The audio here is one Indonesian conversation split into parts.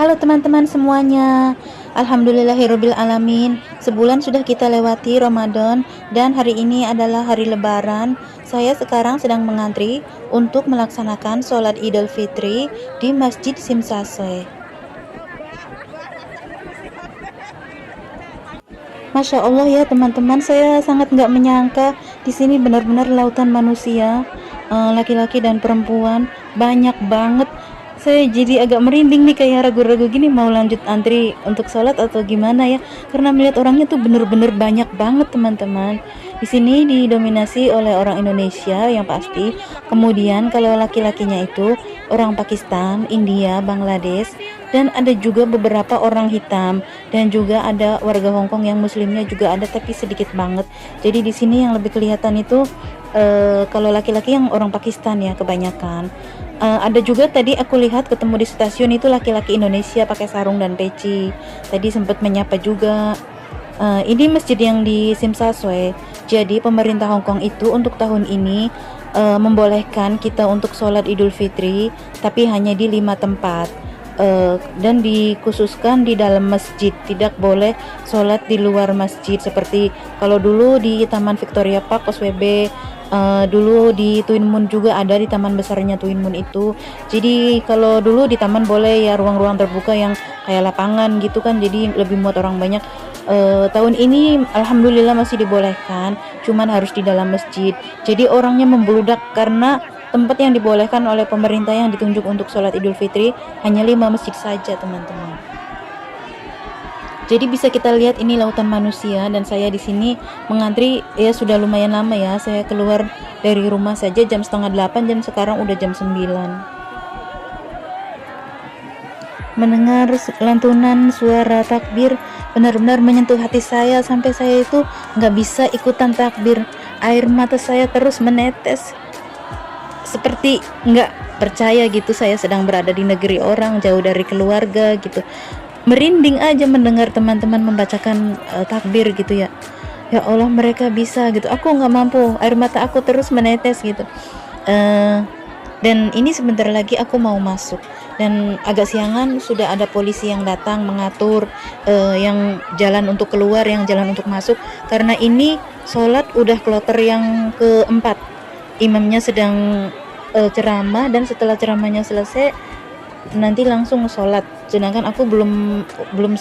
Halo teman-teman semuanya. Alhamdulillahirabbil alamin. Sebulan sudah kita lewati Ramadan dan hari ini adalah hari lebaran. Saya sekarang sedang mengantri untuk melaksanakan sholat Idul Fitri di Masjid Simsaswe. Masya Allah ya teman-teman, saya sangat nggak menyangka di sini benar-benar lautan manusia, laki-laki dan perempuan banyak banget. Saya jadi agak merinding nih, kayak ragu-ragu gini mau lanjut antri untuk sholat atau gimana ya, karena melihat orangnya tuh bener-bener banyak banget teman-teman. Di sini didominasi oleh orang Indonesia yang pasti, kemudian kalau laki-lakinya itu orang Pakistan, India, Bangladesh, dan ada juga beberapa orang hitam, dan juga ada warga Hongkong yang muslimnya juga ada tapi sedikit banget. Jadi di sini yang lebih kelihatan itu kalau laki-laki yang orang Pakistan ya kebanyakan. Ada juga tadi aku lihat ketemu di stasiun itu laki-laki Indonesia pakai sarung dan peci. Tadi sempat menyapa juga. Ini masjid yang di Simsaswe. Jadi pemerintah Hong Kong itu untuk tahun ini membolehkan kita untuk sholat Idul Fitri, tapi hanya di 5 tempat. Dan dikhususkan di dalam masjid, tidak boleh sholat di luar masjid seperti kalau dulu di Taman Victoria Park OSWB, dulu di Twin Moon juga ada di taman besarnya Twin Moon itu. Jadi kalau dulu di taman boleh ya, ruang-ruang terbuka yang kayak lapangan gitu kan, jadi lebih muat orang banyak. Tahun ini alhamdulillah masih dibolehkan, cuman harus di dalam masjid. Jadi orangnya membludak karena tempat yang dibolehkan oleh pemerintah yang ditunjuk untuk sholat Idul Fitri hanya 5 masjid saja teman-teman. Jadi bisa kita lihat ini lautan manusia, dan saya di sini mengantri ya sudah lumayan lama ya. Saya keluar dari rumah saja jam setengah 8 dan sekarang udah jam 9. Mendengar lantunan suara takbir benar-benar menyentuh hati saya, sampai saya itu nggak bisa ikutan takbir. Air mata saya terus menetes, seperti nggak percaya gitu saya sedang berada di negeri orang, jauh dari keluarga gitu. Merinding aja mendengar teman-teman membacakan takbir gitu ya. Ya Allah, mereka bisa gitu, aku nggak mampu, air mata aku terus menetes gitu. Dan ini sebentar lagi aku mau masuk, dan agak siangan sudah ada polisi yang datang mengatur yang jalan untuk keluar, yang jalan untuk masuk, karena ini sholat udah kloter yang keempat. Imamnya sedang ceramah, dan setelah ceramahnya selesai nanti langsung sholat, sedangkan aku belum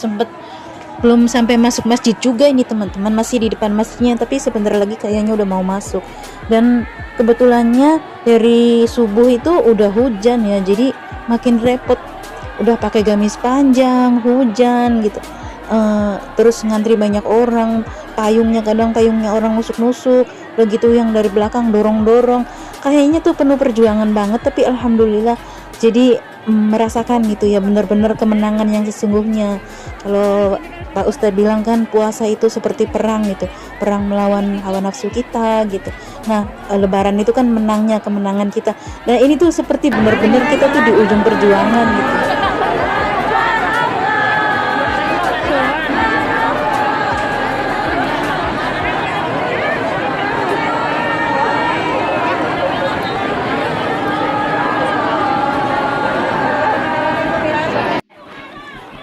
sampai masuk masjid juga ini teman-teman, masih di depan masjidnya, tapi sebentar lagi kayaknya udah mau masuk. Dan kebetulannya dari subuh itu udah hujan ya, jadi makin repot, udah pakai gamis panjang, hujan gitu. Terus ngantri banyak orang, kadang payungnya orang nusuk-nusuk, begitu yang dari belakang dorong-dorong, kayaknya tuh penuh perjuangan banget, tapi alhamdulillah jadi merasakan gitu ya, benar-benar kemenangan yang sesungguhnya. Kalau Pak Ustadz bilang kan puasa itu seperti perang gitu, perang melawan hawa nafsu kita gitu. Nah, lebaran itu kan kemenangan kita. Nah, ini tuh seperti benar-benar kita tuh di ujung perjuangan gitu.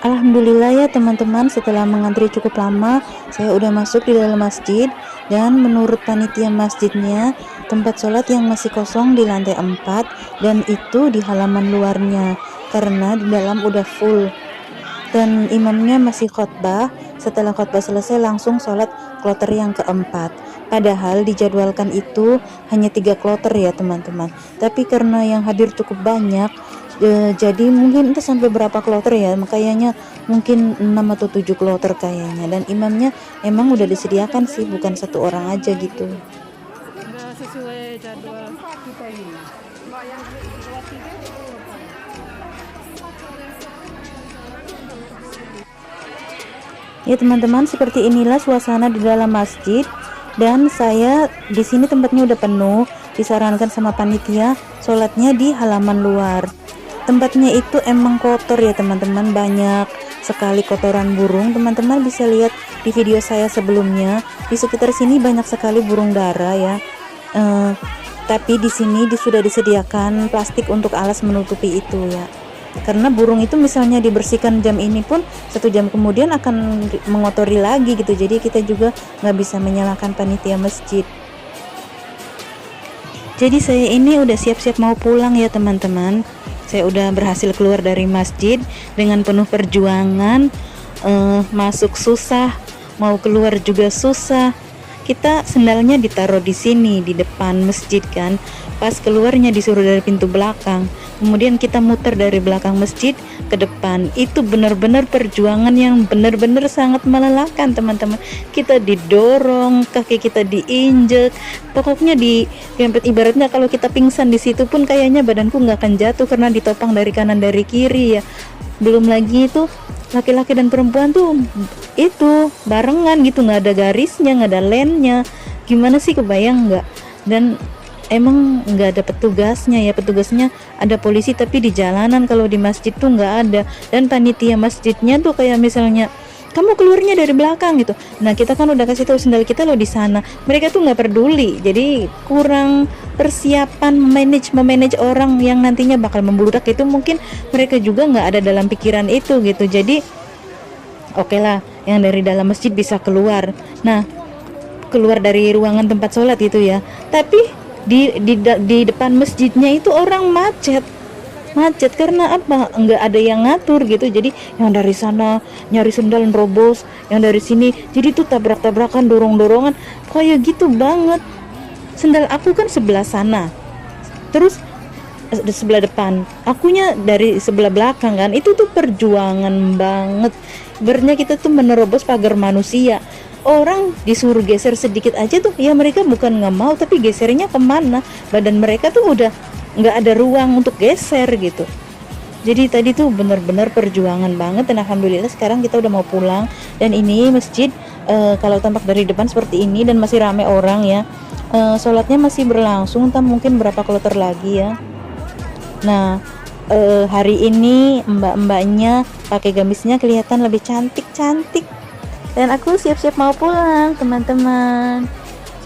Alhamdulillah ya teman-teman, setelah mengantri cukup lama, saya udah masuk di dalam masjid. Dan menurut panitia masjidnya, tempat sholat yang masih kosong di lantai 4, dan itu di halaman luarnya, karena di dalam udah full. Dan imamnya masih khotbah, setelah khotbah selesai langsung sholat kloter yang keempat. Padahal dijadwalkan itu hanya 3 kloter ya teman-teman, tapi karena yang hadir cukup banyak, jadi mungkin itu sampai berapa kloter ya, makanya mungkin 6 atau 7 kloter kayaknya. Dan imamnya emang udah disediakan sih, bukan satu orang aja gitu. Sesuai jadwal kita ini. Ya teman-teman, seperti inilah suasana di dalam masjid. Dan saya di sini tempatnya udah penuh, disarankan sama panitia sholatnya di halaman luar. Tempatnya itu emang kotor ya teman-teman, banyak sekali kotoran burung. Teman-teman bisa lihat di video saya sebelumnya, di sekitar sini banyak sekali burung dara ya. Tapi di sini sudah disediakan plastik untuk alas menutupi itu ya. karena burung itu misalnya dibersihkan jam ini pun 1 jam kemudian akan mengotori lagi gitu. Jadi kita juga nggak bisa menyalahkan panitia masjid. Jadi saya ini udah siap-siap mau pulang ya teman-teman. Saya udah berhasil keluar dari masjid dengan penuh perjuangan. Masuk susah, mau keluar juga susah. Kita sendalnya ditaruh di sini di depan masjid kan. Pas keluarnya disuruh dari pintu belakang. Kemudian kita muter dari belakang masjid ke depan. Itu benar-benar perjuangan yang benar-benar sangat melelahkan teman-teman. Kita didorong, kaki kita diinjek. Pokoknya ibaratnya kalau kita pingsan di situ pun kayaknya badanku nggak akan jatuh karena ditopang dari kanan dari kiri ya. Belum lagi itu laki-laki dan perempuan tuh itu barengan gitu, nggak ada garisnya, nggak ada lennya. Gimana sih, kebayang nggak? Dan emang nggak ada petugasnya ya, petugasnya ada polisi tapi di jalanan, kalau di masjid tuh nggak ada. Dan panitia masjidnya tuh kayak misalnya kamu keluarnya dari belakang gitu. Nah kita kan udah kasih tahu sendal kita loh di sana, mereka tuh nggak peduli. Jadi kurang persiapan memanage orang yang nantinya bakal membludak itu, mungkin mereka juga nggak ada dalam pikiran itu gitu. Jadi oke lah, yang dari dalam masjid bisa keluar. Nah keluar dari ruangan tempat sholat itu ya, tapi di depan masjidnya itu orang macet karena apa, nggak ada yang ngatur gitu. Jadi yang dari sana nyari sendal nerobos, yang dari sini jadi tuh tabrak-tabrakan, dorong-dorongan kayak gitu banget. Sendal aku kan sebelah sana, terus di sebelah depan, akunya dari sebelah belakang kan. Itu tuh perjuangan banget. Sebenarnya kita tuh menerobos pagar manusia. Orang disuruh geser sedikit aja tuh ya, mereka bukan nggak mau tapi gesernya kemana, badan mereka tuh udah nggak ada ruang untuk geser gitu. Jadi tadi tuh benar-benar perjuangan banget. Dan alhamdulillah sekarang kita udah mau pulang. Dan ini masjid kalau tampak dari depan seperti ini dan masih ramai orang ya. Sholatnya masih berlangsung, entah mungkin berapa kloter lagi ya. Nah hari ini mbak-mbaknya pakai gamisnya kelihatan lebih cantik-cantik. Dan aku siap-siap mau pulang teman-teman.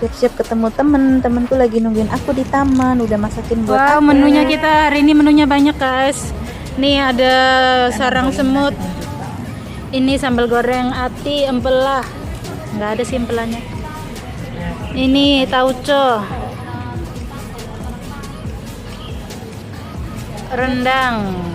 Siap-siap ketemu temen-temenku lagi nungguin aku di taman, udah masakin buat Wow, aku. menunya kita hari ini menunya banyak guys. Nih ada sarang semut. Ini sambal goreng ati empelah. Nggak ada sih empelannya. Ini tauco. Rendang.